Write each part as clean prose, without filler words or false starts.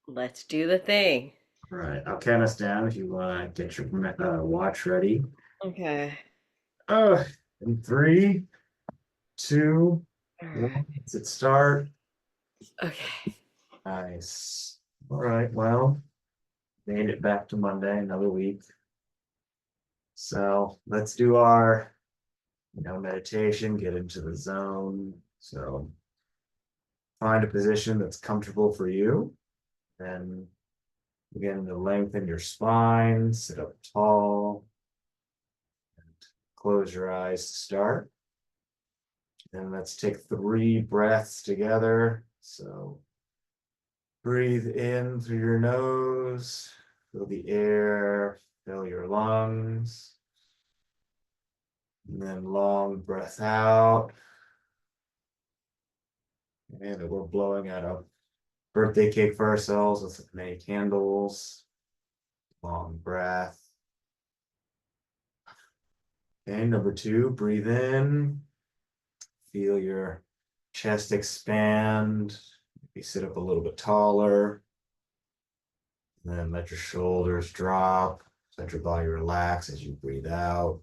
Let's do the thing. All right, I'll count us down if you want to get your watch ready. Okay. Uh, in three, two, All right. one. Let's start. Okay. Nice. All right, well, made it back to Monday, another week. So let's do our, meditation, get into the zone. So find a position that's comfortable for you. Then begin to lengthen your spine, sit up tall, close your eyes to start. And let's take 3 breaths together. So breathe in through your nose, feel the air, fill your lungs. And then long breath out. And we're blowing out a birthday cake for ourselves with many candles. Long breath. And number 2, breathe in. Feel your chest expand. Maybe sit up a little bit taller. And then let your shoulders drop. Let your body relax as you breathe out.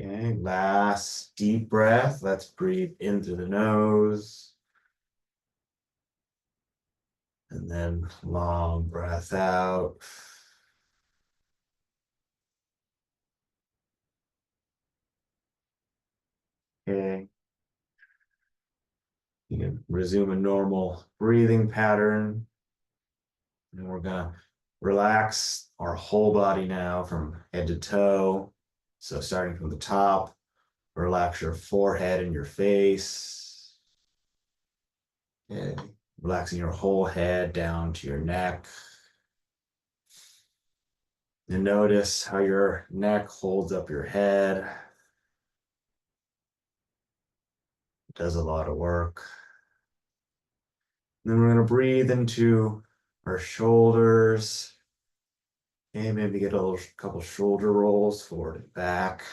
Okay, last deep breath. Let's breathe in through the nose. And then long breath out. Okay, you can resume a normal breathing pattern. And we're gonna relax our whole body now from head to toe. So starting from the top, relax your forehead and your face. Okay. Relaxing your whole head down to your neck. And notice how your neck holds up your head. It does a lot of work. And then we're going to breathe into our shoulders. And maybe get a couple shoulder rolls forward and back.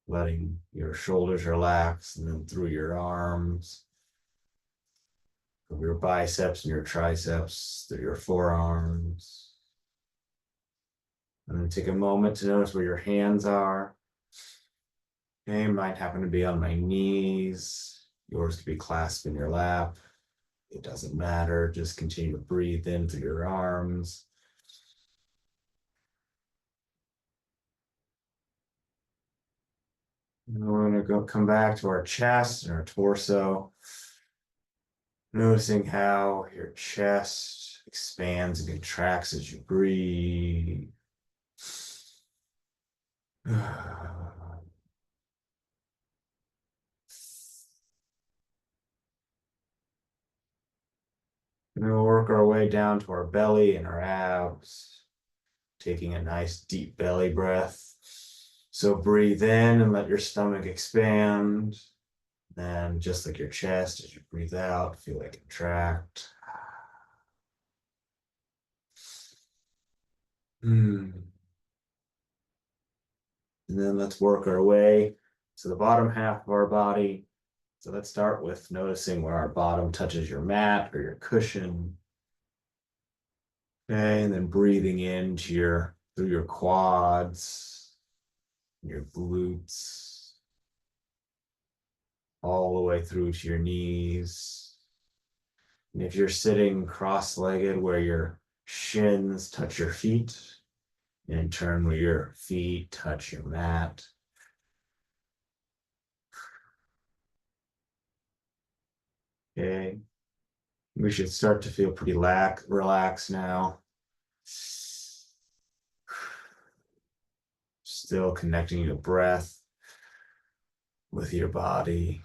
Letting your shoulders relax and then through your arms, through your biceps and your triceps, through your forearms. And then take a moment to notice where your hands are. Okay, mine happen to be on my knees. Yours could be clasped in your lap. It doesn't matter. Just continue to breathe in through your arms. And we're going to come back to our chest and our torso. Noticing how your chest expands and contracts as you breathe. And we'll work our way down to our belly and our abs, taking a nice deep belly breath. So breathe in and let your stomach expand. Then just like your chest, as you breathe out, feel it contract. And then let's work our way to the bottom half of our body. So let's start with noticing where our bottom touches your mat or your cushion. Okay, and then breathing into through your quads, your glutes, all the way through to your knees. And if you're sitting cross-legged where your shins touch your feet, and in turn where your feet touch your mat. Okay, we should start to feel pretty relaxed now. Still connecting your breath with your body.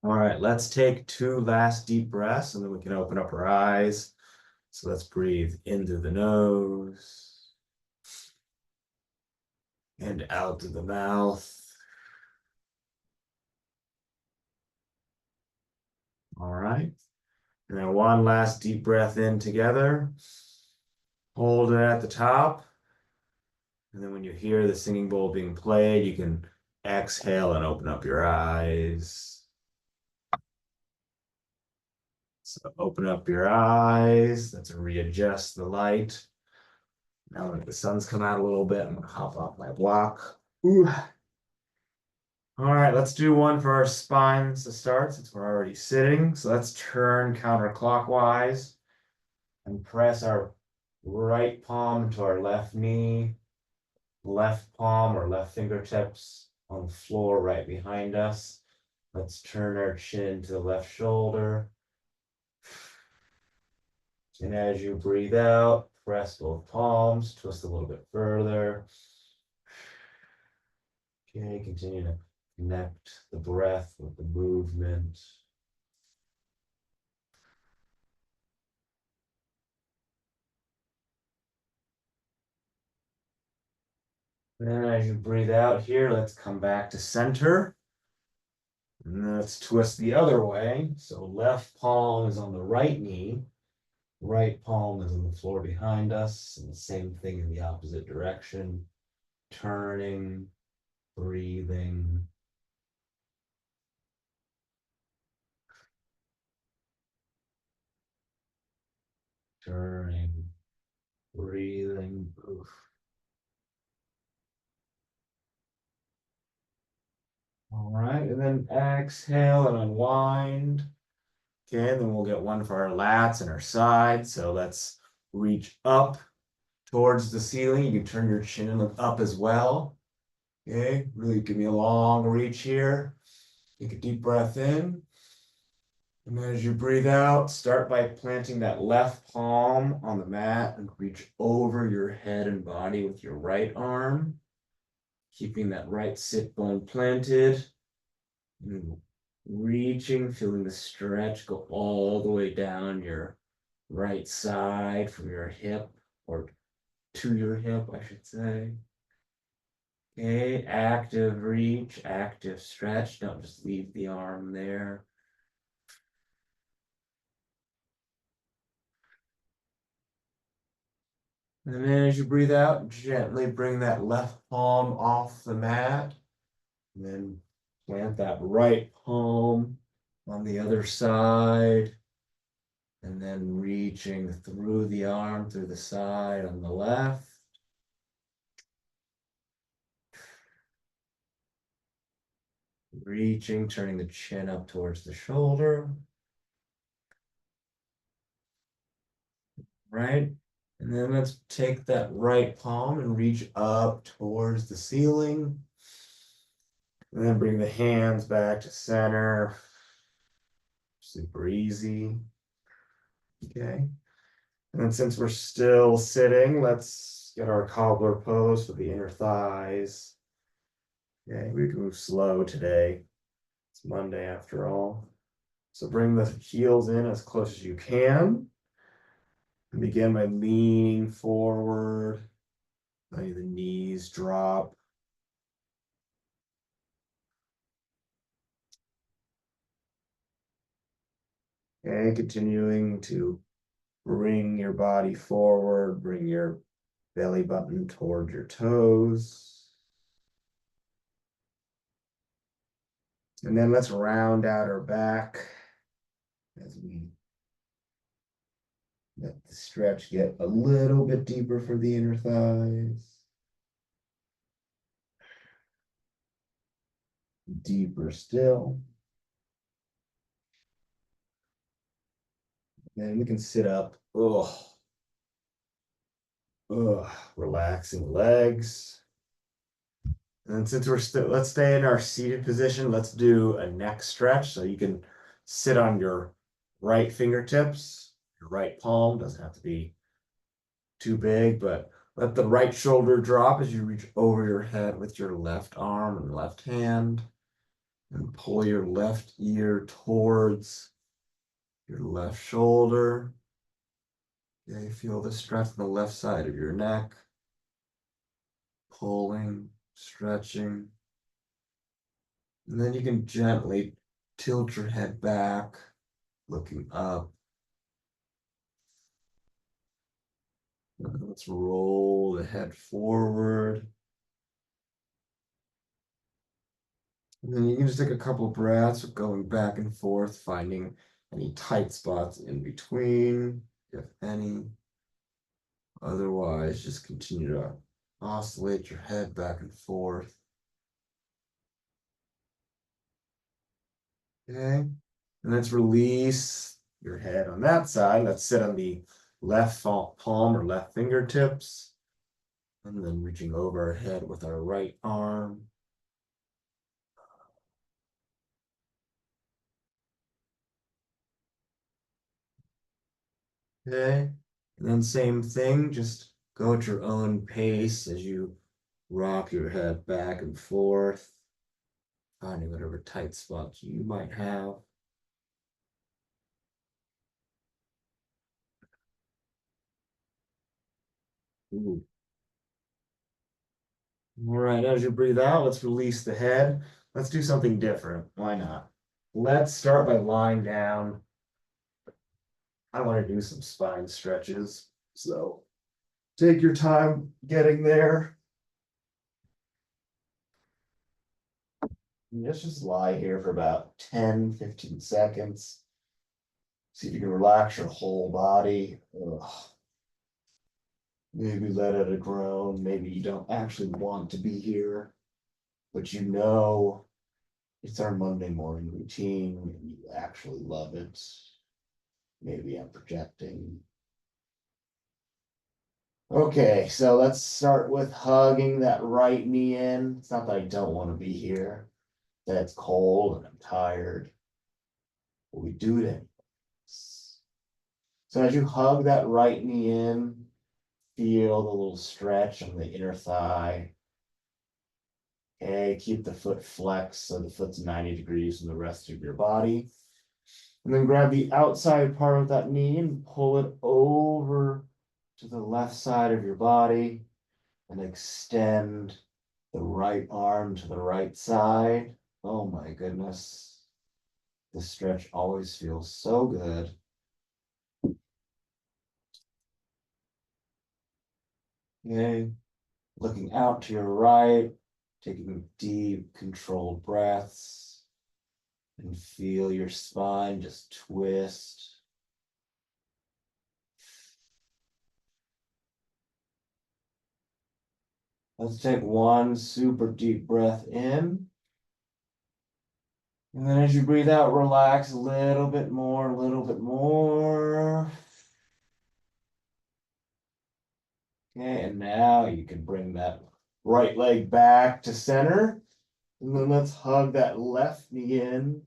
All right, let's take 2 last deep breaths and then we can open up our eyes. So let's breathe in through the nose and out to the mouth. All right. And then one last deep breath in together. Hold it at the top. And then when you hear the singing bowl being played, you can exhale and open up your eyes. So open up your eyes. Let's readjust the light. Now that the sun's come out a little bit, I'm gonna hop off my block. Ooh. All right, let's do one for our spines to start since we're already sitting. So let's turn counterclockwise and press our right palm to our left knee, left palm or left fingertips on the floor right behind us. Let's turn our chin to the left shoulder. And as you breathe out, press both palms, twist a little bit further. Okay, continue to connect the breath with the movement. Then as you breathe out here, let's come back to center. And let's twist the other way. So left palm is on the right knee. Right palm is on the floor behind us. And the same thing in the opposite direction. Turning, breathing. Turning, breathing. Oof. All right, and then exhale and unwind. Okay, then we'll get one for our lats and our sides. So let's reach up towards the ceiling. You can turn your chin up as well. Okay, really give me a long reach here. Take a deep breath in. And then as you breathe out, start by planting that left palm on the mat and reach over your head and body with your right arm, keeping that right sit bone planted. And reaching, feeling the stretch go all the way down your right side from your hip or to your hip, I should say. Okay, active reach, active stretch. Don't just leave the arm there. And then as you breathe out, gently bring that left palm off the mat. And then plant that right palm on the other side. And then reaching through the arm, through the side on the left. Reaching, turning the chin up towards the shoulder. Right? And then let's take that right palm and reach up towards the ceiling. And then bring the hands back to center. Super easy. Okay. And then since we're still sitting, let's get our cobbler pose for the inner thighs. Okay, we can move slow today. It's Monday after all. So bring the heels in as close as you can. And begin by leaning forward, letting the knees drop. And continuing to bring your body forward, bring your belly button toward your toes. And then let's round out our back as we let the stretch get a little bit deeper for the inner thighs. Deeper still. Then we can sit up. Ugh. Ugh. Relaxing legs. And then since we're still, let's stay in our seated position. Let's do a neck stretch. So you can sit on your right fingertips. Your right palm doesn't have to be too big, but let the right shoulder drop as you reach over your head with your left arm and left hand. And pull your left ear towards your left shoulder. Okay, feel the stretch on the left side of your neck. Pulling, stretching. And then you can gently tilt your head back, looking up. Let's roll the head forward. And then you can just take a couple breaths of going back and forth, finding any tight spots in between, if any. Otherwise, just continue to oscillate your head back and forth. Okay. And let's release your head on that side. Let's sit on the left palm or left fingertips. And then reaching over our head with our right arm. Okay. And then same thing, just go at your own pace as you rock your head back and forth, finding whatever tight spots you might have. Ooh. All right, as you breathe out, let's release the head. Let's do something different. Why not? Let's start by lying down. I want to do some spine stretches. So take your time getting there. And just lie here for about 10, 15 seconds. See if you can relax your whole body. Ugh. Maybe let out a groan. Maybe you don't actually want to be here, but you know it's our Monday morning routine and you actually love it. Maybe I'm projecting. Okay, so let's start with hugging that right knee in. It's not that I don't want to be here, that it's cold and I'm tired, but we do it anyways. So as you hug that right knee in, feel the little stretch on the inner thigh. Okay, keep the foot flexed so the foot's 90 degrees from the rest of your body. And then grab the outside part of that knee and pull it over to the left side of your body and extend the right arm to the right side. Oh my goodness. This stretch always feels so good. Okay, looking out to your right, taking deep, controlled breaths, and feel your spine just twist. Let's take one super deep breath in. And then as you breathe out, relax a little bit more, a little bit more. Okay, and now you can bring that right leg back to center. And then let's hug that left knee in.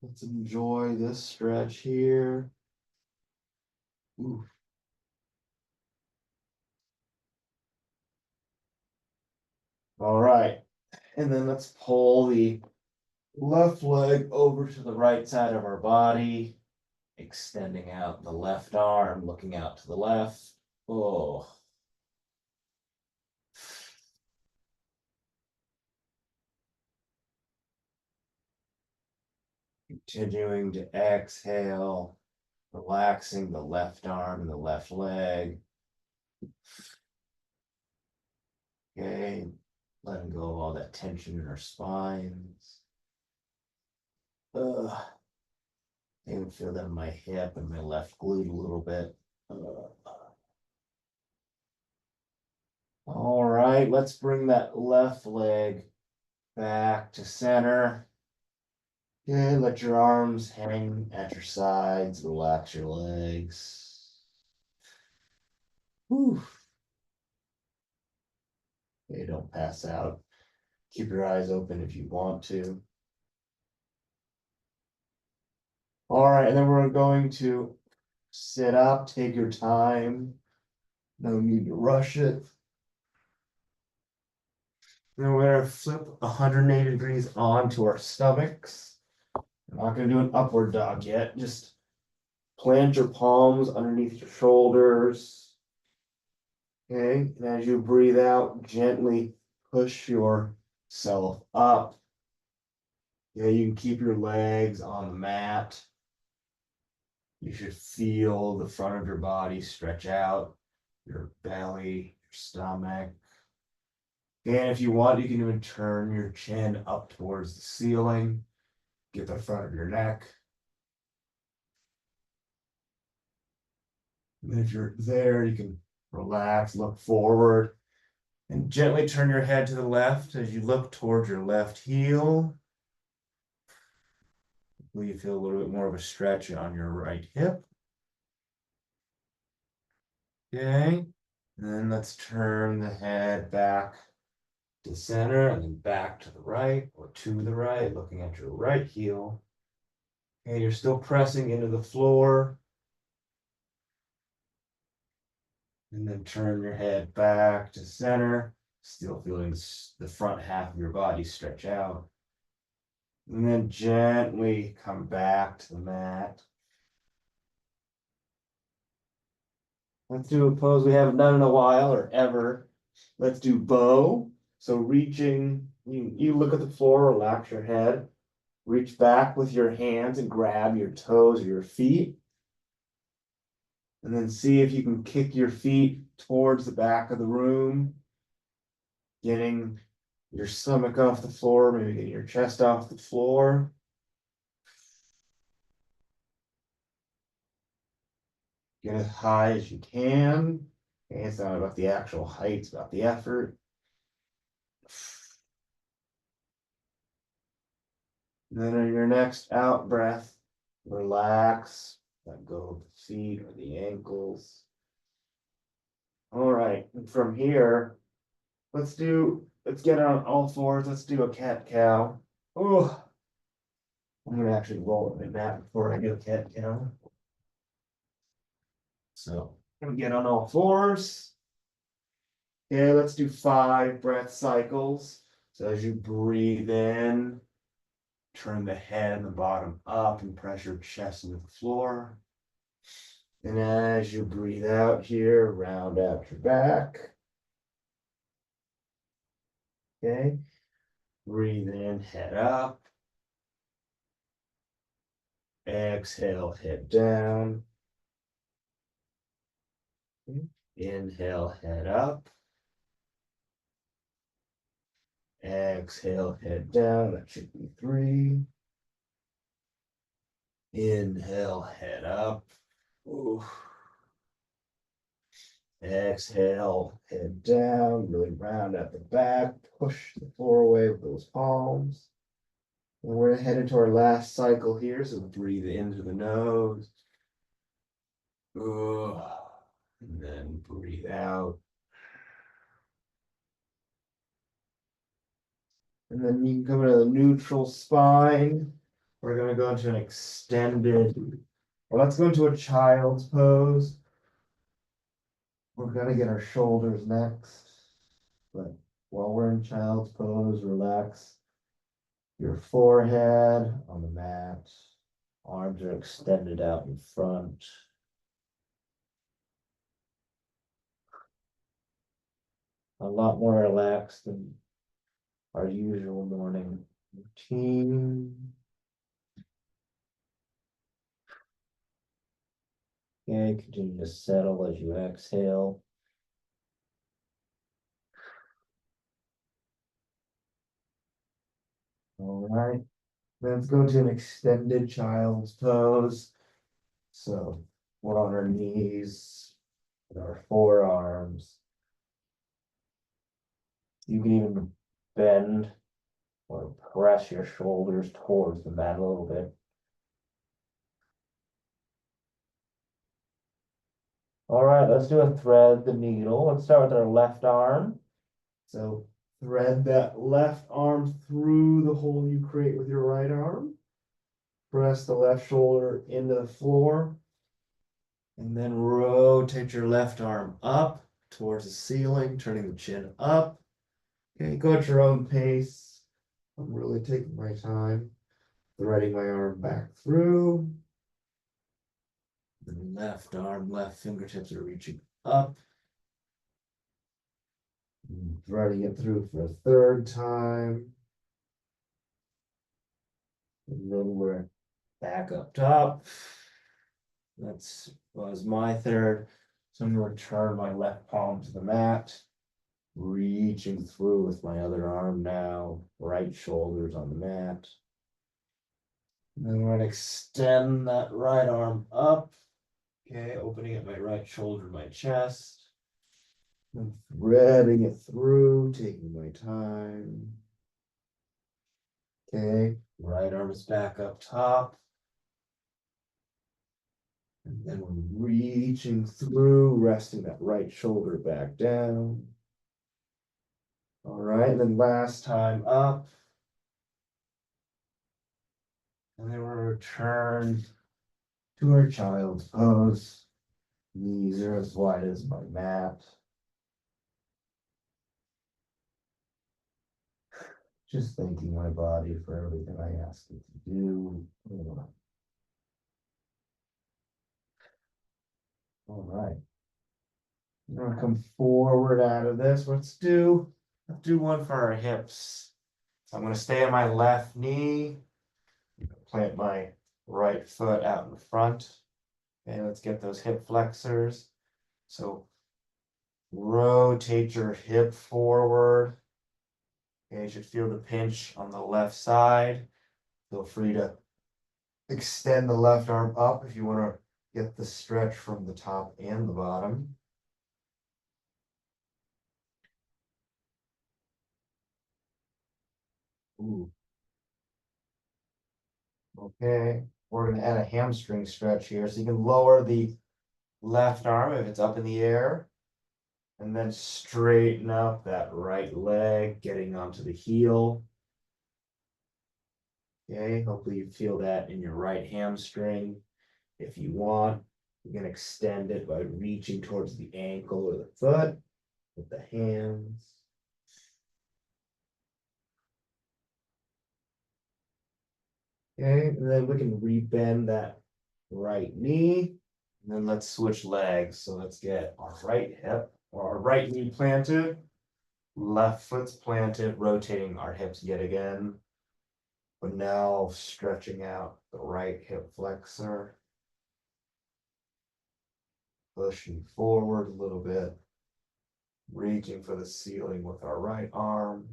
Let's enjoy this stretch here. Ooh. All right. And then let's pull the left leg over to the right side of our body, extending out the left arm, looking out to the left. Oh. Continuing to exhale, relaxing the left arm and the left leg. Okay, letting go of all that tension in our spines. I even feel that in my hip and my left glute a little bit. All right, let's bring that left leg back to center. Okay, let your arms hang at your sides, relax your legs. Whew. Okay, don't pass out. Keep your eyes open if you want to. All right, and then we're going to sit up, take your time. No need to rush it. Then we're gonna flip 180 degrees onto our stomachs. I'm not gonna do an upward dog yet. Just plant your palms underneath your shoulders. Okay, and as you breathe out, gently push yourself up. Yeah, you can keep your legs on the mat. You should feel the front of your body stretch out, your belly, your stomach. And if you want, you can even turn your chin up towards the ceiling, get the front of your neck. And if you're there, you can relax, look forward, and gently turn your head to the left as you look towards your left heel. You feel a little bit more of a stretch on your right hip. Okay. And then let's turn the head back to center and then back to the right or to the right, looking at your right heel. And you're still pressing into the floor. And then turn your head back to center, still feeling the front half of your body stretch out. And then gently come back to the mat. Let's do a pose we haven't done in a while or ever. Let's do bow. So reaching, you look at the floor, relax your head, reach back with your hands and grab your toes or your feet. And then see if you can kick your feet towards the back of the room, getting your stomach off the floor, maybe getting your chest off the floor. Get as high as you can. Okay, it's not about the actual height, it's about the effort. And then on your next out breath, relax, let go of the feet or the ankles. All right, and from here, let's get on all fours. Let's do a cat cow. Oh, I'm gonna actually roll it in that before I do a cat cow. So I'm gonna get on all fours. Okay, let's do 5 breath cycles. So as you breathe in, turn the head and the bottom up and press your chest into the floor. And as you breathe out here, round out your back. Okay, breathe in, head up. Exhale, head down. Inhale, head up. Exhale, head down. That should be 3. Inhale, head up. Ooh. Exhale, head down. Really round out the back. Push the floor away with those palms. And we're gonna head into our last cycle here. So breathe into the nose. Ooh. And then breathe out. And then you can come into the neutral spine. We're going to go into an extended, well, let's go into a child's pose. We're going to get our shoulders next. But while we're in child's pose, relax your forehead on the mat. Arms are extended out in front. A lot more relaxed than our usual morning routine. Okay, continue to settle as you exhale. All right, let's go to an extended child's pose. So we're on our knees with our forearms. You can even bend or press your shoulders towards the mat a little bit. All right, let's do a thread the needle. Let's start with our left arm. So thread that left arm through the hole you create with your right arm. Press the left shoulder into the floor. And then rotate your left arm up towards the ceiling, turning the chin up. Okay, go at your own pace. I'm really taking my time, threading my arm back through. The left arm, left fingertips are reaching up. Running it through for a third time. And then we're back up top. That was my third. So I'm going to return my left palm to the mat, reaching through with my other arm now, right shoulders on the mat. And then we're going to extend that right arm up. Okay, opening up my right shoulder, my chest. And threading it through, taking my time. Okay, right arm is back up top. And then we're reaching through, resting that right shoulder back down. All right, and then last time up. And then we'll return to our child's pose. Knees are as wide as my mat. Just thanking my body for everything I asked it to do. All right. We're gonna come forward out of this. Let's do one for our hips. So I'm gonna stay on my left knee, plant my right foot out in front. Okay, let's get those hip flexors. So rotate your hip forward. Okay, you should feel the pinch on the left side. Feel free to extend the left arm up if you want to get the stretch from the top and the bottom. Ooh. Okay, we're going to add a hamstring stretch here. So you can lower the left arm if it's up in the air, and then straighten up that right leg, getting onto the heel. Okay, hopefully you feel that in your right hamstring. If you want, you can extend it by reaching towards the ankle or the foot with the hands. Okay, and then we can rebend that right knee. And then let's switch legs. So let's get our right hip or our right knee planted, left foot's planted, rotating our hips yet again. But now stretching out the right hip flexor, pushing forward a little bit, reaching for the ceiling with our right arm.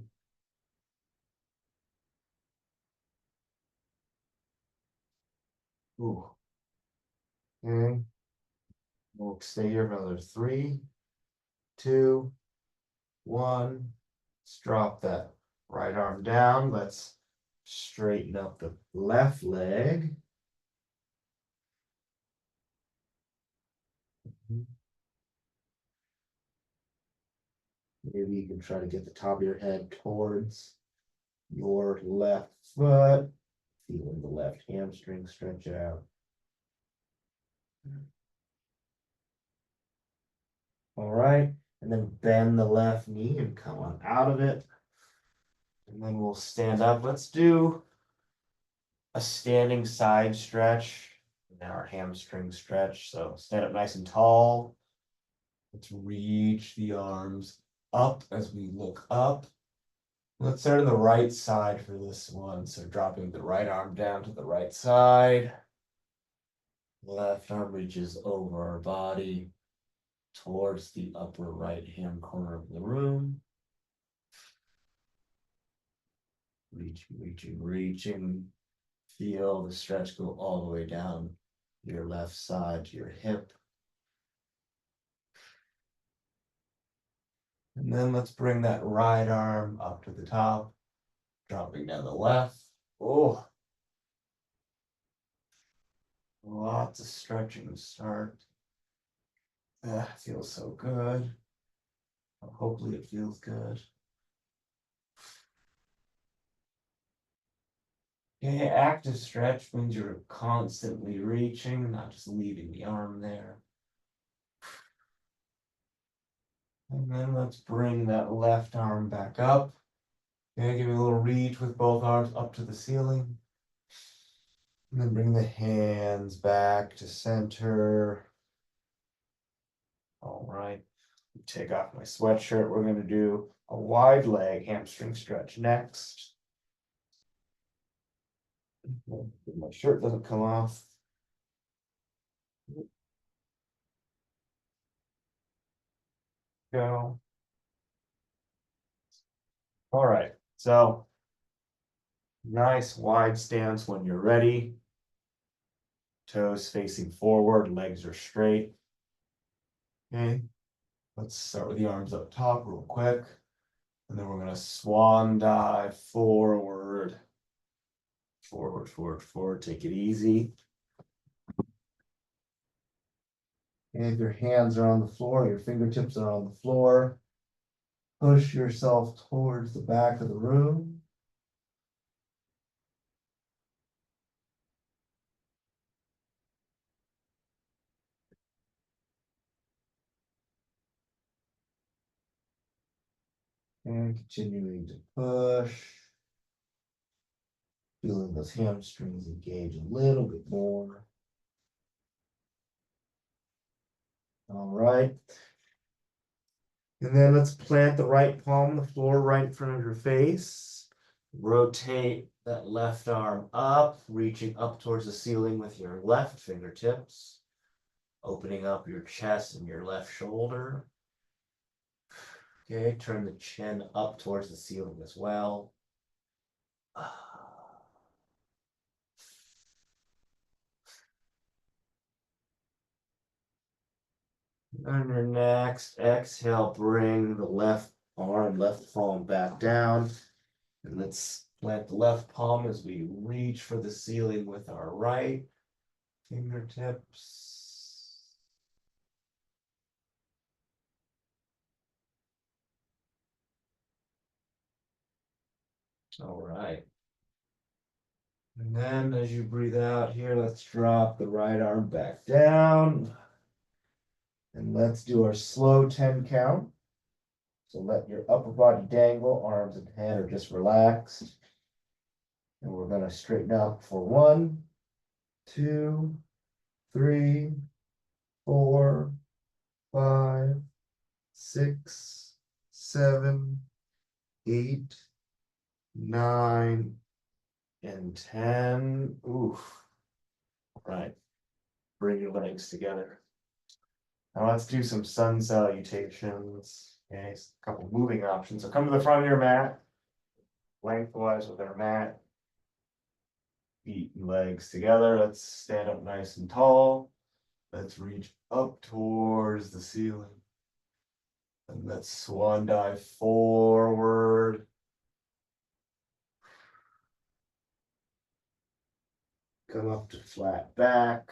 Ooh. Okay. We'll stay here for another 3, 2, 1. Let's drop that right arm down. Let's straighten up the left leg. Maybe you can try to get the top of your head towards your left foot, feeling the left hamstring stretch out. All right, and then bend the left knee and come on out of it. And then we'll stand up. Let's do a standing side stretch. Now our hamstring stretch. So stand up nice and tall. Let's reach the arms up as we look up. Let's start on the right side for this one. So dropping the right arm down to the right side. Left arm reaches over our body towards the upper right hand corner of the room. Reaching, reaching, reaching. Feel the stretch go all the way down your left side to your hip. And then let's bring that right arm up to the top, dropping down the left. Oh, lots of stretching to start. That feels so good. Hopefully it feels good. Okay, active stretch means you're constantly reaching, not just leaving the arm there. And then let's bring that left arm back up. Okay, give me a little reach with both arms up to the ceiling. And then bring the hands back to center. All right. Take off my sweatshirt. We're going to do a wide leg hamstring stretch next. My shirt doesn't come off. Go. All right. So nice wide stance when you're ready. Toes facing forward, legs are straight. Okay. Let's start with the arms up top real quick. And then we're going to swan dive forward. Forward, forward, forward. Take it easy. And if your hands are on the floor, your fingertips are on the floor, push yourself towards the back of the room. And continuing to push. Feeling those hamstrings engage a little bit more. All right. And then let's plant the right palm on the floor right in front of your face. Rotate that left arm up, reaching up towards the ceiling with your left fingertips. Opening up your chest and your left shoulder. Okay, turn the chin up towards the ceiling as well. On your next exhale, bring the left arm, left palm back down. And let's plant the left palm as we reach for the ceiling with our right fingertips. All right. And then as you breathe out here, let's drop the right arm back down. And let's do our slow 10 count. So let your upper body dangle, arms and head are just relaxed. And we're going to straighten up for 1, 2, 3, 4, 5, 6, 7, 8, 9, and 10. Oof. Right. Bring your legs together. Now let's do some sun salutations. Okay, a couple moving options. So come to the front of your mat, lengthwise with our mat. Feet and legs together. Let's stand up nice and tall. Let's reach up towards the ceiling. And let's swan dive forward. Come up to flat back.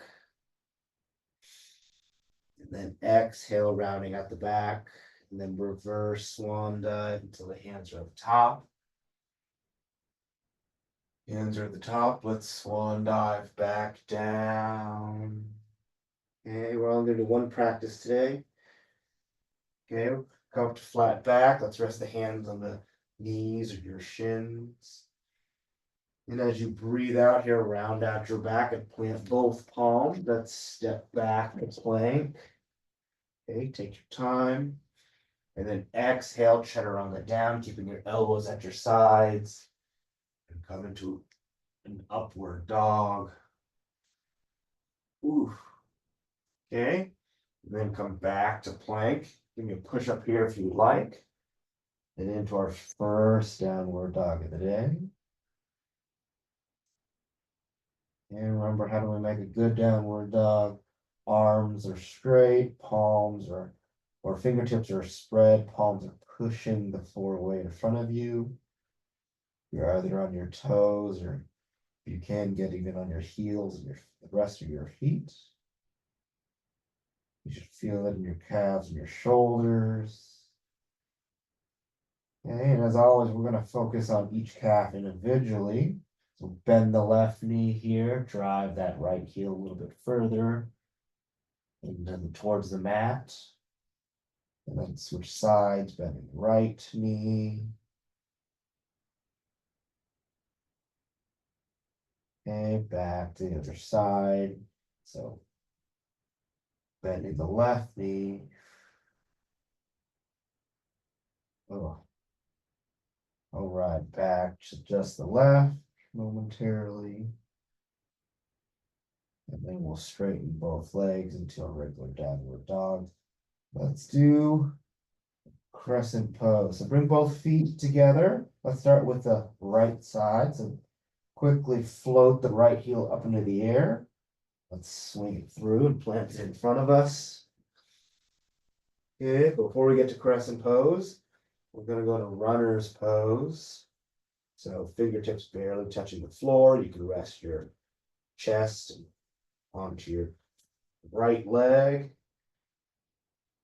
And then exhale, rounding at the back. And then reverse swan dive until the hands are at the top. Hands are at the top. Let's swan dive back down. Okay, we're only going to do one practice today. Okay, come up to flat back. Let's rest the hands on the knees or your shins. And as you breathe out here, round out your back and plant both palms. Let's step back to plank. Okay, take your time. And then exhale, chaturanga down, keeping your elbows at your sides. And come into an upward dog. Oof. Okay. And then come back to plank. Give me a push up here if you like. And into our first downward dog of the day. And remember, how do we make a good downward dog? Arms are straight, palms are, or fingertips are spread, palms are pushing the floor away in front of you. You're either on your toes or you can get even on your heels and the rest of your feet. You should feel it in your calves and your shoulders. Okay, and as always, we're going to focus on each calf individually. So bend the left knee here, drive that right heel a little bit further, and then towards the mat. And then switch sides, bending the right knee. Okay, back to the other side. So bending the left knee. Oh. All right, back to just the left momentarily. And then we'll straighten both legs into a regular downward dog. Let's do crescent pose. So bring both feet together. Let's start with the right side. So quickly float the right heel up into the air. Let's swing it through and plant it in front of us. Okay, before we get to crescent pose, we're going to go to runner's pose. So fingertips barely touching the floor. You can rest your chest onto your right leg.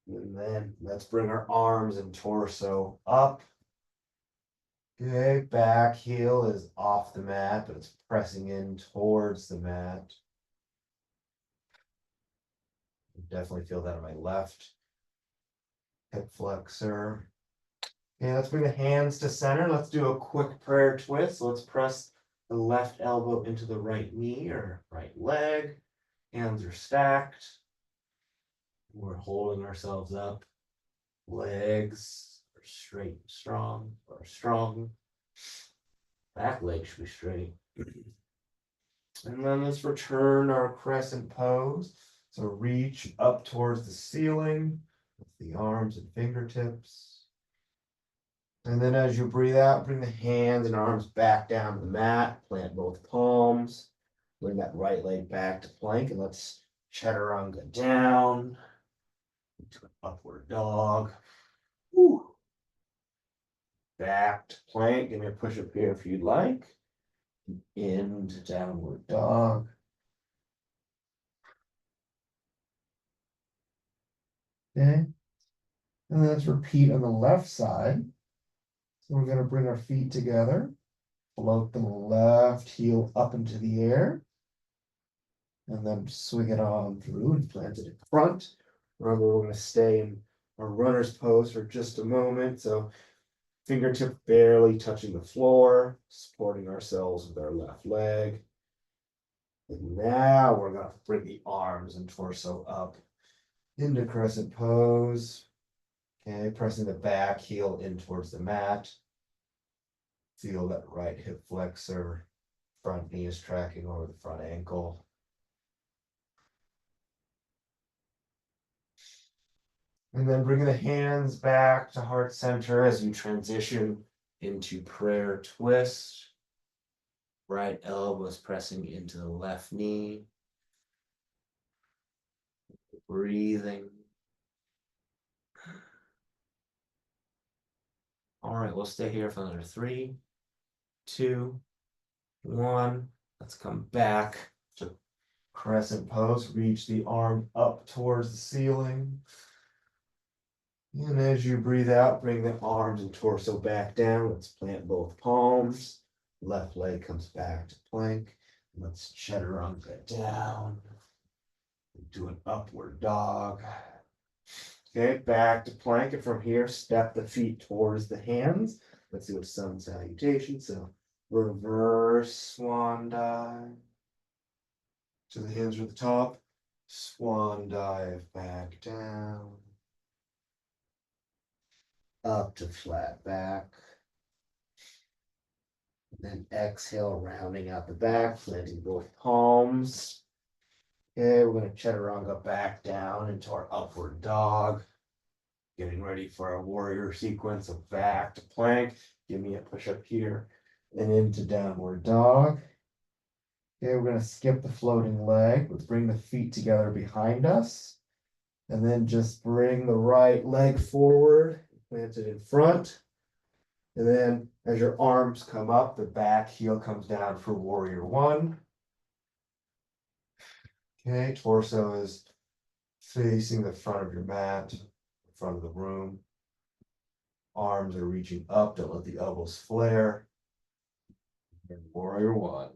And then let's bring our arms and torso up. Okay, back heel is off the mat, but it's pressing in towards the mat. Definitely feel that on my left hip flexor. Okay, let's bring the hands to center. Let's do a quick prayer twist. So let's press the left elbow into the right knee or right leg. Hands are stacked. We're holding ourselves up. Legs are straight and strong, or strong. Back leg should be straight. And then let's return our crescent pose. So reach up towards the ceiling with the arms and fingertips. And then as you breathe out, bring the hands and arms back down to the mat. Plant both palms. Bring that right leg back to plank. And let's chaturanga down into an upward dog. Woo. Back to plank. Give me a push up here if you'd like. Into downward dog. Okay. And then let's repeat on the left side. So we're going to bring our feet together. Float the left heel up into the air. And then swing it on through and plant it in front. Remember, we're going to stay in our runner's pose for just a moment. So fingertip barely touching the floor, supporting ourselves with our left leg. And now we're going to bring the arms and torso up into crescent pose. Okay, pressing the back heel in towards the mat. Feel that right hip flexor. Front knee is tracking over the front ankle. And then bringing the hands back to heart center as you transition into prayer twist. Right elbow is pressing into the left knee. Breathing. All right, we'll stay here for another 3, 2, 1. Let's come back to crescent pose. Reach the arm up towards the ceiling. And as you breathe out, bring the arms and torso back down. Let's plant both palms. Left leg comes back to plank. Let's chaturanga down. Do an upward dog. Okay, back to plank. And from here, step the feet towards the hands. Let's do a sun salutation. So reverse swan dive. So the hands are at the top. Swan dive back down. Up to flat back. Then exhale, rounding out the back, planting both palms. Okay, we're going to chaturanga back down into our upward dog. Getting ready for our warrior sequence of back to plank. Give me a push up here and into downward dog. Okay, we're going to skip the floating leg. Let's bring the feet together behind us. And then just bring the right leg forward, plant it in front. And then as your arms come up, the back heel comes down for warrior 1. Okay, torso is facing the front of your mat, the front of the room. Arms are reaching up, don't let the elbows flare. And warrior 1.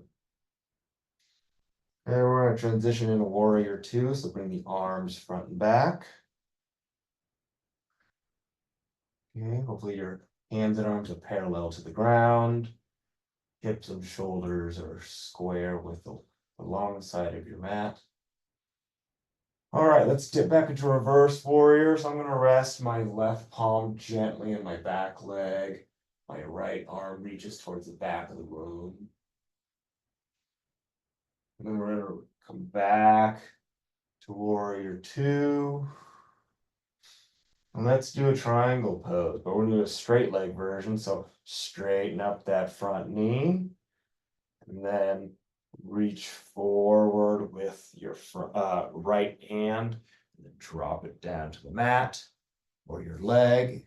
And we're going to transition into warrior 2, so bring the arms front and back. Okay, hopefully your hands and arms are parallel to the ground. Hips and shoulders are square with the long side of your mat. All right, let's dip back into reverse warrior. So I'm going to rest my left palm gently in my back leg. My right arm reaches towards the back of the room. And then we're going to come back to warrior two. And let's do a triangle pose, but we're going to do a straight leg version. So straighten up that front knee. And then reach forward with your right hand. And then drop it down to the mat or your leg.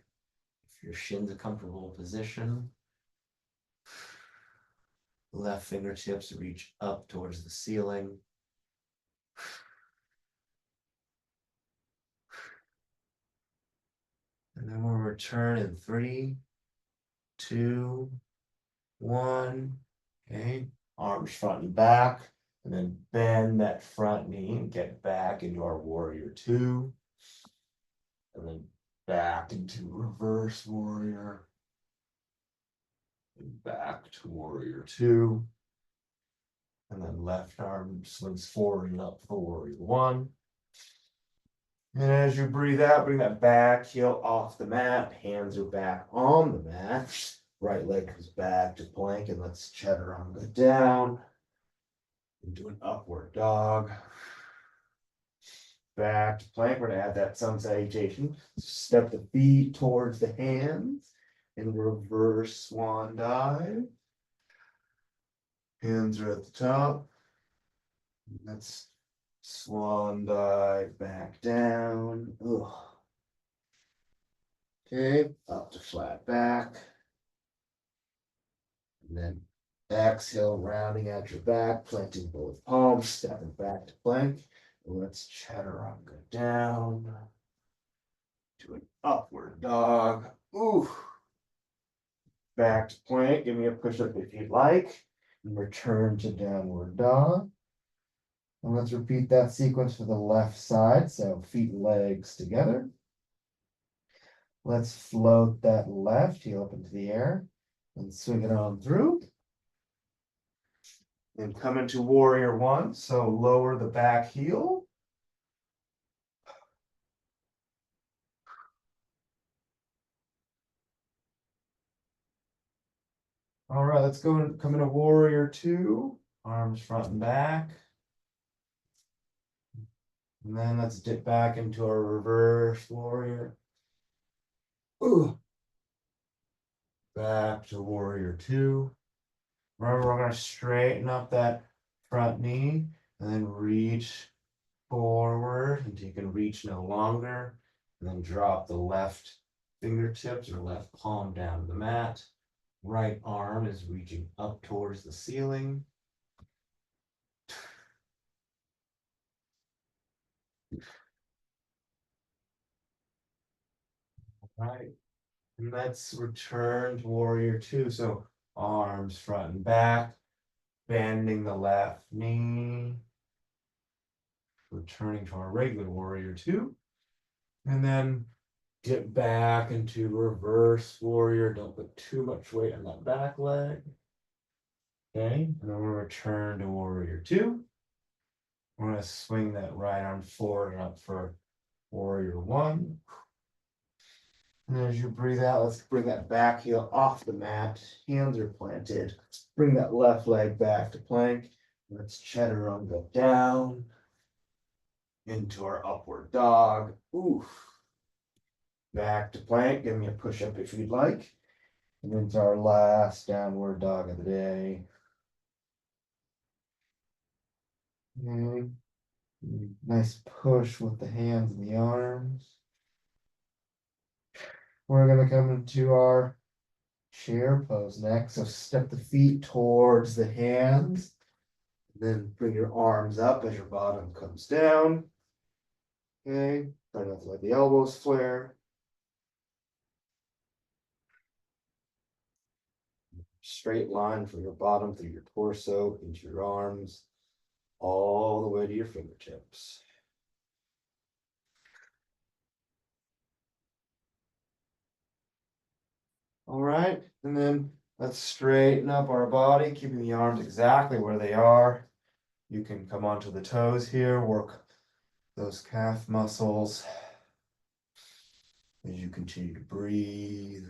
If your shin's a comfortable position. Left fingertips reach up towards the ceiling. And then we'll return in 3, 2, 1. Okay. Arms front and back. And then bend that front knee and get back into our warrior two. And then back into reverse warrior. And back to warrior two. And then left arm swings forward and up for warrior one. And as you breathe out, bring that back heel off the mat. Hands are back on the mat. Right leg comes back to plank, and let's chaturanga down into an upward dog. Back to plank. We're going to add that sun salutation. Step the feet towards the hands in reverse swan dive. Hands are at the top. Let's swan dive back down. Ugh. Okay, up to flat back. And then exhale, rounding out your back, planting both palms, stepping back to plank. And let's chaturanga down to an upward dog. Ooh. Back to plank. Give me a push-up if you'd like. And return to downward dog. And let's repeat that sequence for the left side. So feet and legs together. Let's float that left heel up into the air and swing it on through. And come into warrior one. So lower the back heel. All right, let's go and come into warrior two. Arms front and back. And then let's dip back into our reverse warrior. Ooh. Back to warrior two. Remember, we're going to straighten up that front knee and then reach forward until you can reach no longer. And then drop the left fingertips or left palm down to the mat. Right arm is reaching up towards the ceiling. All right. And let's return to warrior two. So arms front and back, bending the left knee. Returning to our regular warrior two. And then dip back into reverse warrior. Don't put too much weight on that back leg. Okay, and then we'll return to warrior two. We're going to swing that right arm forward and up for warrior one. And as you breathe out, let's bring that back heel off the mat. Hands are planted. Bring that left leg back to plank. Let's chaturanga down into our upward dog. Oof. Back to plank. Give me a push up if you'd like. And into our last downward dog of the day. Okay. Nice push with the hands and the arms. We're going to come into our chair pose next. So step the feet towards the hands. Then bring your arms up as your bottom comes down. Okay. Try not to let the elbows flare. Straight line from your bottom through your torso into your arms, all the way to your fingertips. All right, and then let's straighten up our body, keeping the arms exactly where they are. You can come onto the toes here, work those calf muscles as you continue to breathe.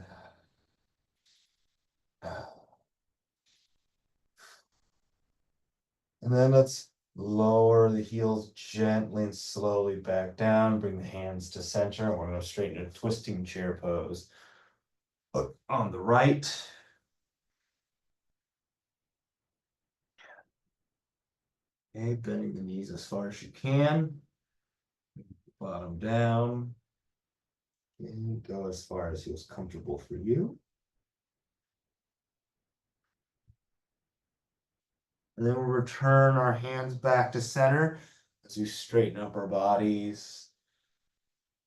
And then let's lower the heels gently and slowly back down. Bring the hands to center. We're going to straighten a twisting chair pose. Look on the right. Okay, bending the knees as far as you can. Bottom down. And go as far as feels comfortable for you. And then we'll return our hands back to center as we straighten up our bodies.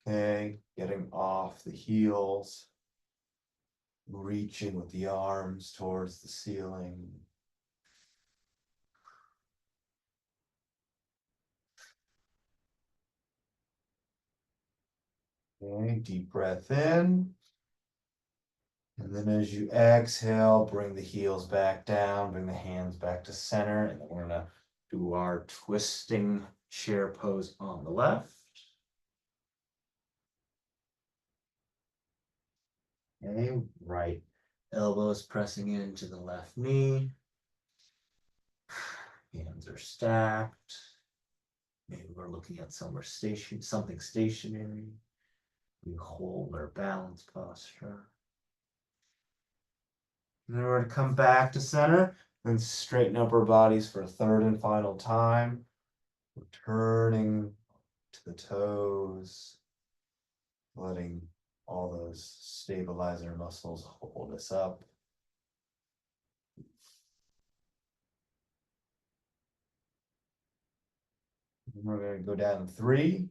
Okay, getting off the heels, reaching with the arms towards the ceiling. Okay, deep breath in. And then as you exhale, bring the heels back down, bring the hands back to center, and then we're gonna do our twisting chair pose on the left. Okay, right elbows pressing into the left knee. Hands are stacked. Maybe we're looking at something stationary. We hold our balance posture. And then we're going to come back to center and straighten up our bodies for a third and final time. Returning to the toes, letting all those stabilizer muscles hold us up. And we're going to go down in 3,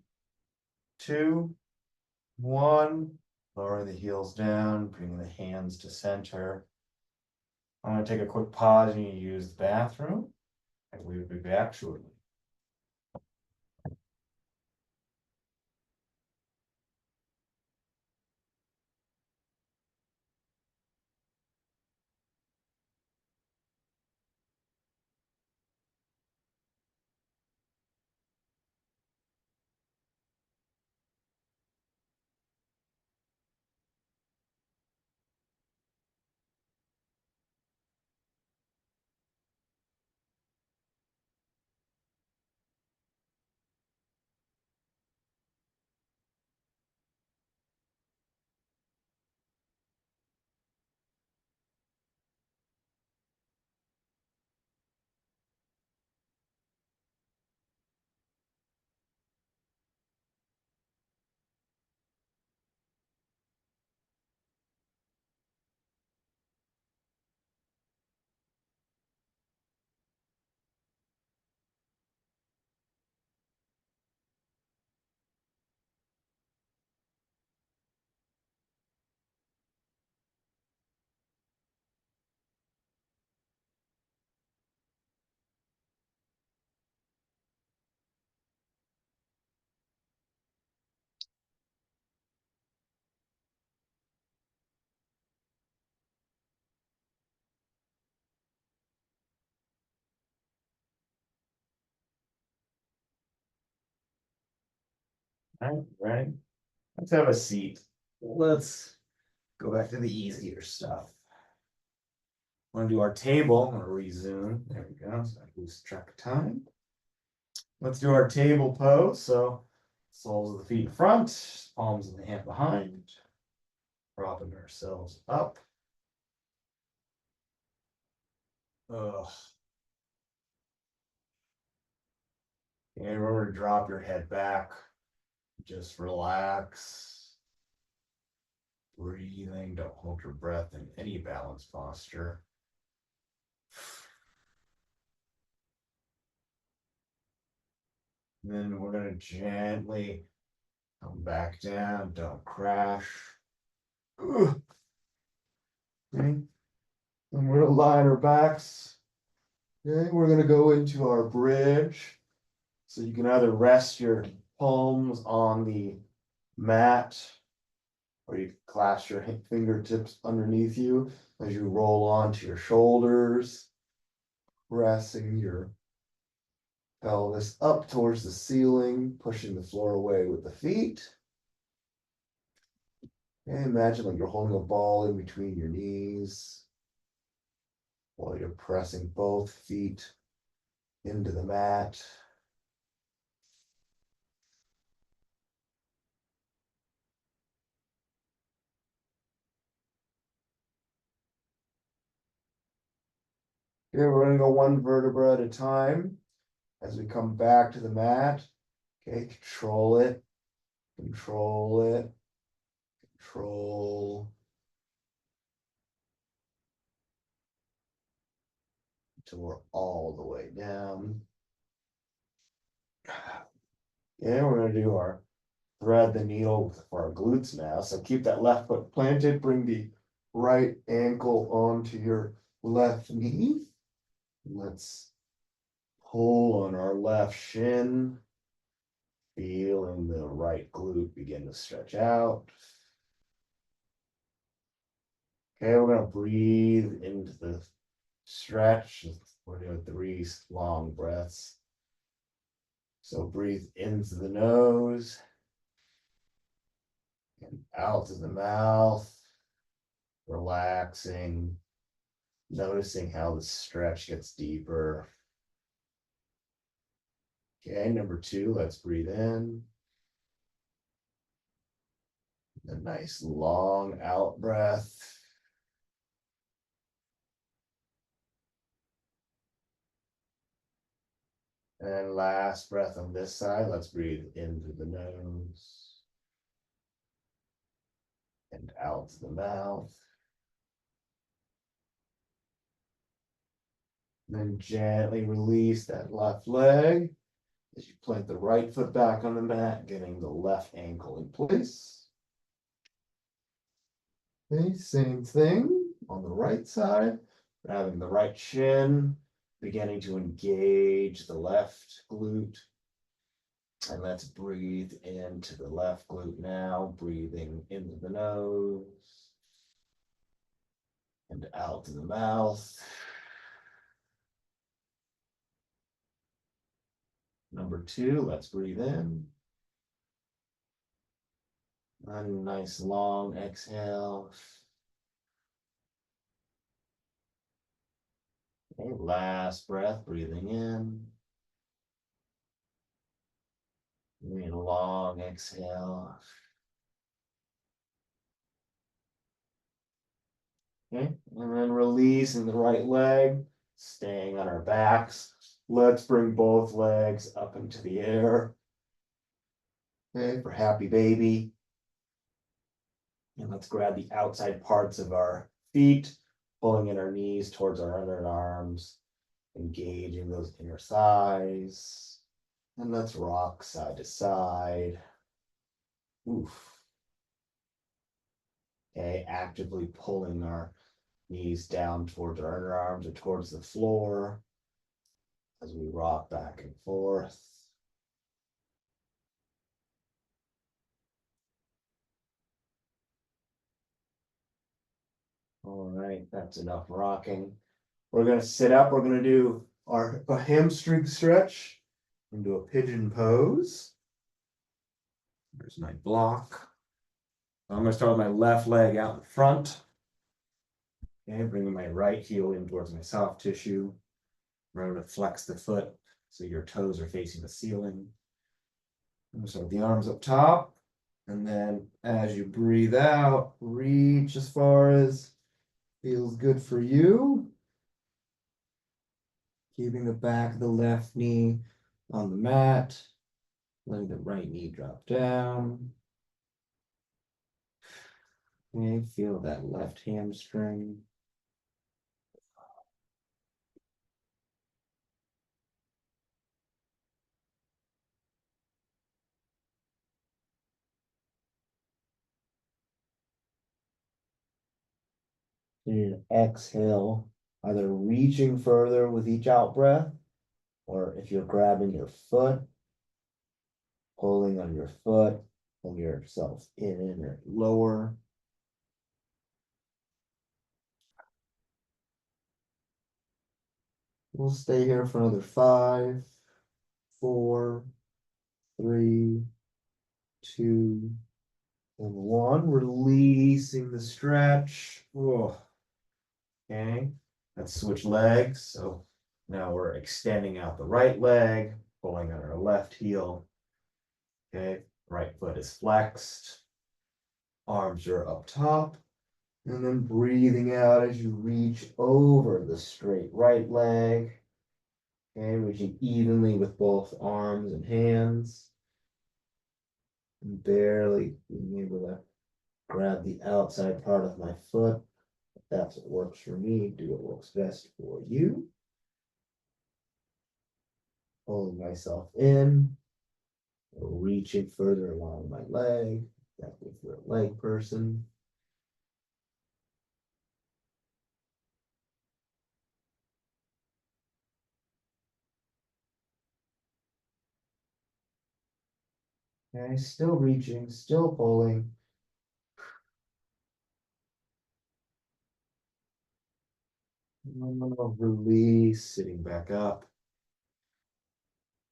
2, 1. Lowering the heels down, bringing the hands to center. I'm going to take a quick pause and you use the bathroom, and we will be back shortly. All right, ready? Let's have a seat. Let's go back to the easier stuff. We're going to do our table. I'm going to resume. There we go. So I lose track of time. Let's do our table pose. So soles of the feet in front, palms of the hand behind, propping ourselves up. Ugh. And remember to drop your head back. Just relax. Breathing. Don't hold your breath in any balanced posture. And then we're going to gently come back down. Don't crash. Ugh. Okay. And we're going to line our backs. Okay, we're going to go into our bridge. So you can either rest your palms on the mat, or you clasp your fingertips underneath you as you roll onto your shoulders, pressing your Pelvis up towards the ceiling, pushing the floor away with the feet. And imagine like you're holding a ball in between your knees while you're pressing both feet into the mat. Here, we're going to go one vertebra at a time as we come back to the mat. Okay, control it, control it, control. Until we're all the way down. Yeah, we're going to do our thread the needle for our glutes now. So keep that left foot planted, bring the right ankle onto your left knee. Let's pull on our left shin, feeling the right glute begin to stretch out. Okay, we're going to breathe into the stretch. We're doing 3 long breaths. So breathe into the nose and out to the mouth, relaxing, noticing how the stretch gets deeper. Okay, number 2, let's breathe in. A nice long out breath. And last breath on this side, let's breathe into the nose and out to the mouth. Then gently release that left leg as you plant the right foot back on the mat, getting the left ankle in place. Okay, same thing on the right side, grabbing the right shin, beginning to engage the left glute. And let's breathe into the left glute now, breathing into the nose and out to the mouth. Number 2, let's breathe in. A nice long exhale. Okay, last breath, breathing in. And a long exhale. Okay, and then releasing the right leg, staying on our backs. Let's bring both legs up into the air. Okay, for happy baby. And let's grab the outside parts of our feet, pulling in our knees towards our underarms, engaging those inner thighs. And let's rock side to side. Oof. Okay, actively pulling our knees down towards our underarms or towards the floor as we rock back and forth. All right, that's enough rocking. We're going to sit up. We're going to do a hamstring stretch into a pigeon pose. There's my block. I'm going to start with my left leg out in front. Okay, bringing my right heel in towards my soft tissue. We're going to flex the foot so your toes are facing the ceiling. So the arms up top. And then as you breathe out, reach as far as feels good for you. Keeping the back of the left knee on the mat. Letting the right knee drop down. Okay, feel that left hamstring. You exhale, either reaching further with each out breath, or if you're grabbing your foot, pulling on your foot, pull yourself in or lower. We'll stay here for another 5. 4, 3, 2, and 1. Releasing the stretch. Oh, okay. Let's switch legs. So now we're extending out the right leg, pulling on our left heel. Okay, right foot is flexed. Arms are up top. And then breathing out as you reach over the straight right leg. And reaching evenly with both arms and hands. And barely being able to grab the outside part of my foot. If that's what works for me, do what works best for you. Pulling myself in, reaching further along my leg. That's if you're a leg person. Okay, still reaching, still pulling. Release, sitting back up.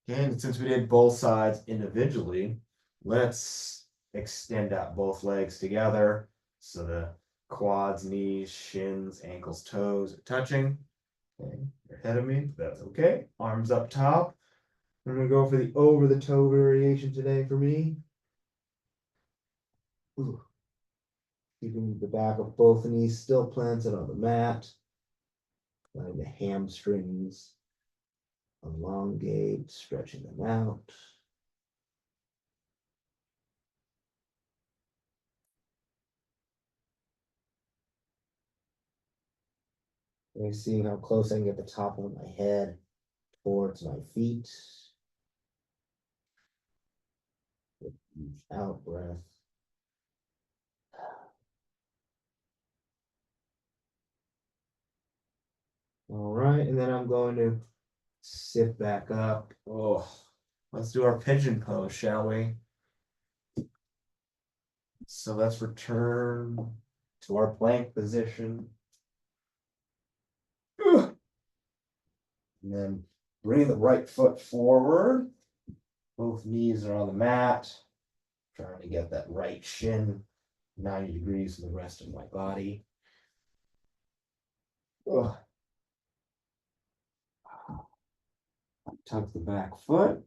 And since we did both sides individually, let's extend out both legs together. So the quads, knees, shins, ankles, toes are touching. Okay, you're ahead of me. That's okay. Arms up top. I'm gonna go for the over the toe variation today for me. Ooh. Keeping the back of both knees still planted on the mat. Letting the hamstrings elongate, stretching them out. And seeing how close I can get the top of my head towards my feet. With each out breath. All right, and then I'm going to sit back up. Oh, let's do our pigeon pose, shall we? So let's return to our plank position. And then bring the right foot forward. Both knees are on the mat. Trying to get that right shin 90 degrees from the rest of my body. Ugh. Tuck the back foot.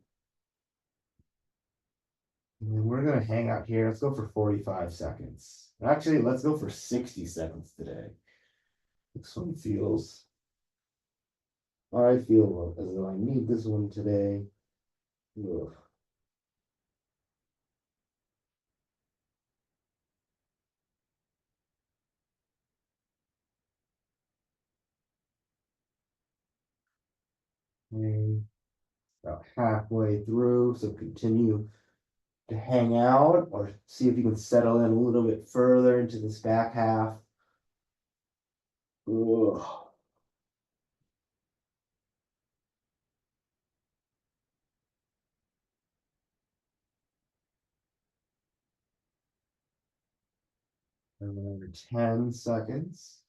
And then we're going to hang out here. Let's go for 45 seconds. Actually, let's go for 60 seconds today. This one feels, I feel as though I need this one today. Ugh. Okay. About halfway through, so continue to hang out or see if you can settle in a little bit further into this back half. Ugh. Another 10 seconds.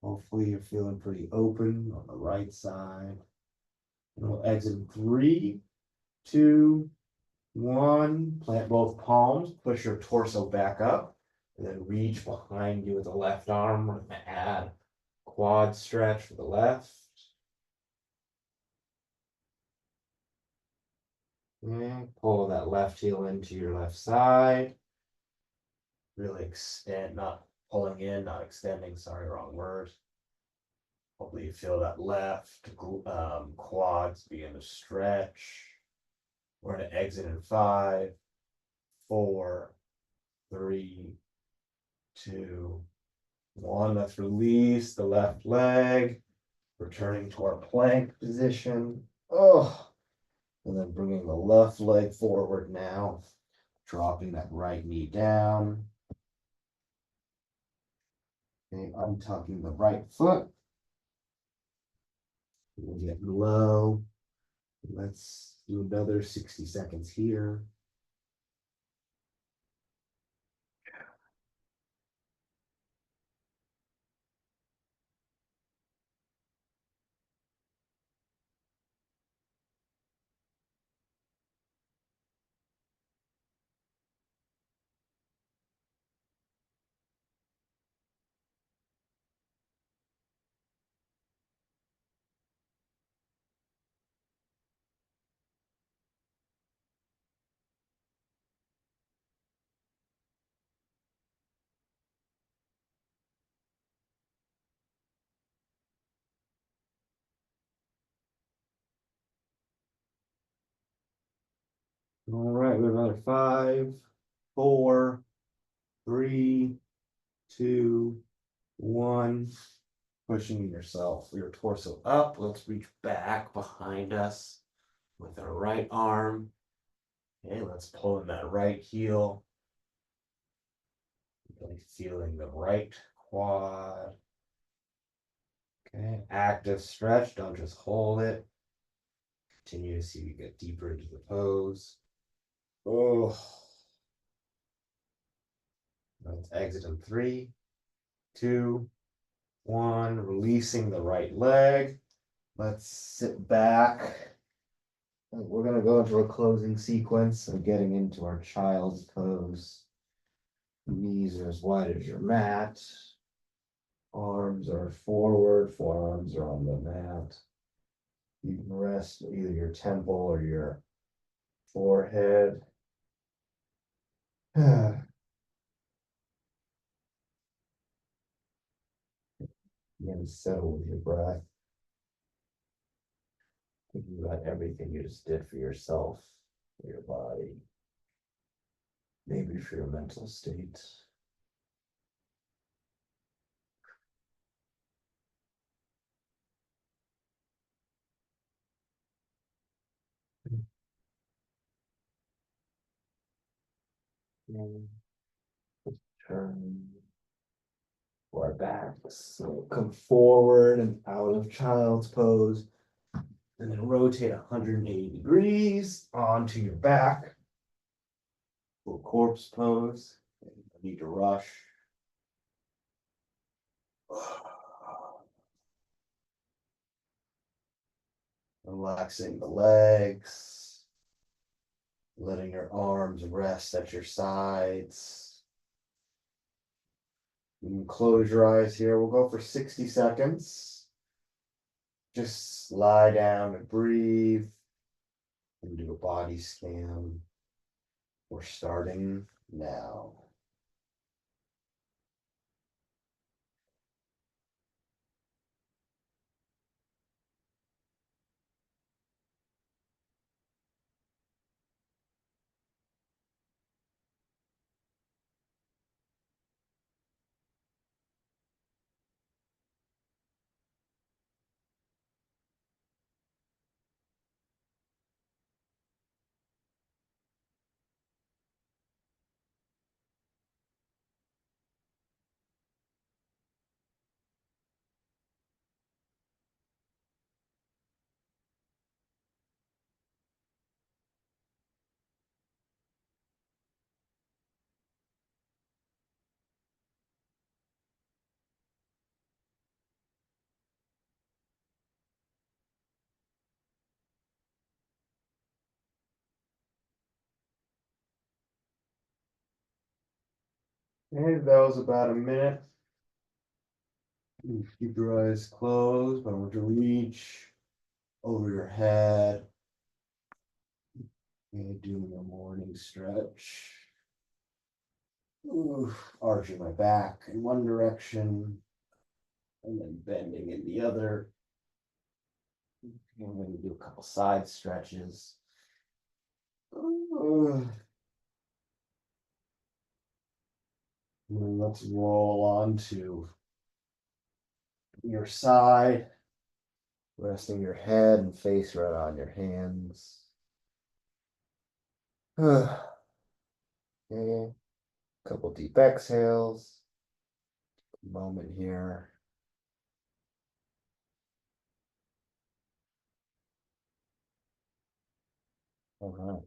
Hopefully you're feeling pretty open on the right side. And we'll exit in 3, 2, 1. Plant both palms, push your torso back up, and then reach behind you with the left arm. We're going to add quad stretch for the left. And pull that left heel into your left side. Really extend, not pulling in, not extending. Sorry, wrong word. Hopefully you feel that left quads begin to stretch. We're going to exit in 5, 4, 3, 2, 1. Let's release the left leg, returning to our plank position. Oh, and then bringing the left leg forward now, dropping that right knee down. Okay, untucking the right foot. We'll get low. Let's do another 60 seconds here. All right, we have another 5, 4, 3, 2, 1. Pushing yourself, your torso up. Let's reach back behind us with our right arm. Okay, let's pull in that right heel. Really feeling the right quad. Okay, active stretch. Don't just hold it. Continue to see you get deeper into the pose. Oh, let's exit in 3, 2, 1. Releasing the right leg. Let's sit back. We're going to go into a closing sequence of getting into our child's pose. Knees are as wide as your mat. Arms are forward, forearms are on the mat. You can rest either your temple or your forehead. Again, settle with your breath. Thinking about everything you just did for yourself, for your body, maybe for your mental state. And turn our backs. So come forward and out of child's pose. And then rotate 180 degrees onto your back. Little corpse pose. No need to rush. Relaxing the legs. Letting your arms rest at your sides. You can close your eyes here. We'll go for 60 seconds. Just lie down and breathe. And do a body scan. We're starting now. And that was about a minute. Keep your eyes closed, but I want to reach over your head and doing a morning stretch. Ooh, arching my back in one direction and then bending in the other. And I'm going to do a couple side stretches. And then let's roll on to your side, resting your head and face right on your hands. Okay, couple deep exhales. Moment here. All right.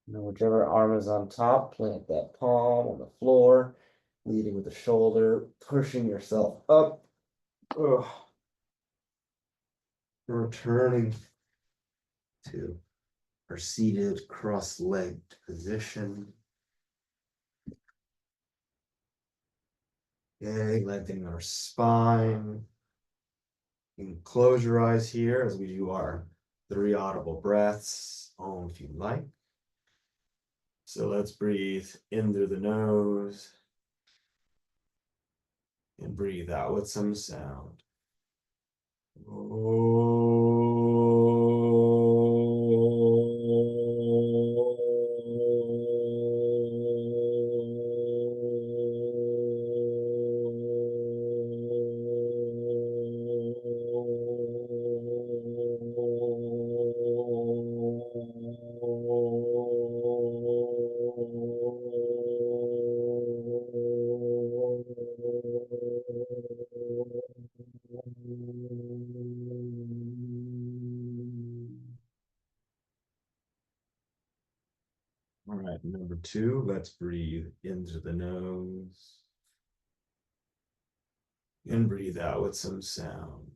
Now, whichever arm is on top, plant that palm on the floor, leading with the shoulder, pushing yourself up. Ugh. Returning to our seated cross-legged position. Okay, lengthening our spine. You can close your eyes here as we do our 3 audible breaths. Om if you like. So let's breathe in through the nose and breathe out with some sound. Number two, let's breathe into the nose and breathe out with some sound.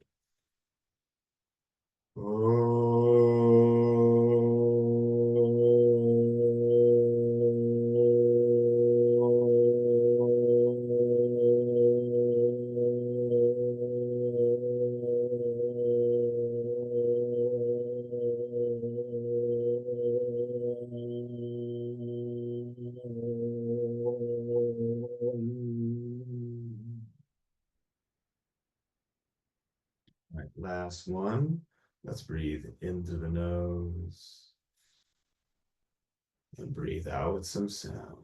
All right, last one. Let's breathe into the nose and breathe out with some sound.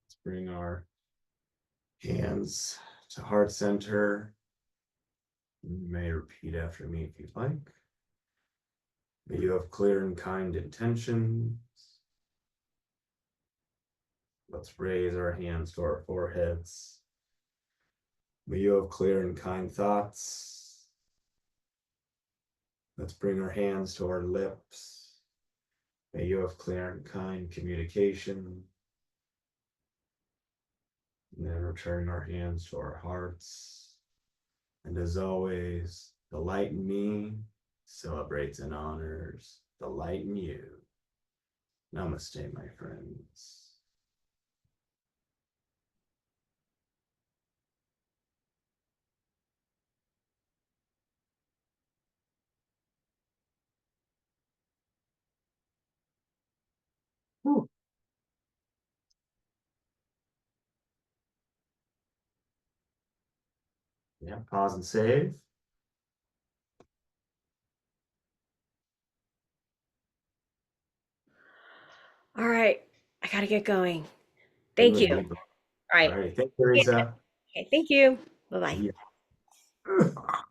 Let's bring our hands to heart center. You may repeat after me if you'd like. May you have clear and kind intentions. Let's raise our hands to our foreheads. May you have clear and kind thoughts. Let's bring our hands to our lips. May you have clear and kind communication. And then return our hands to our hearts. And as always, the light in me celebrates and honors the light in you. Namaste, my friends. Whew. Yeah, pause and save. All right. I got to get going. Thank Good you. All deal. All right. right. Thanks, Yeah. Teresa. Okay. Thank you. Bye bye. See ya.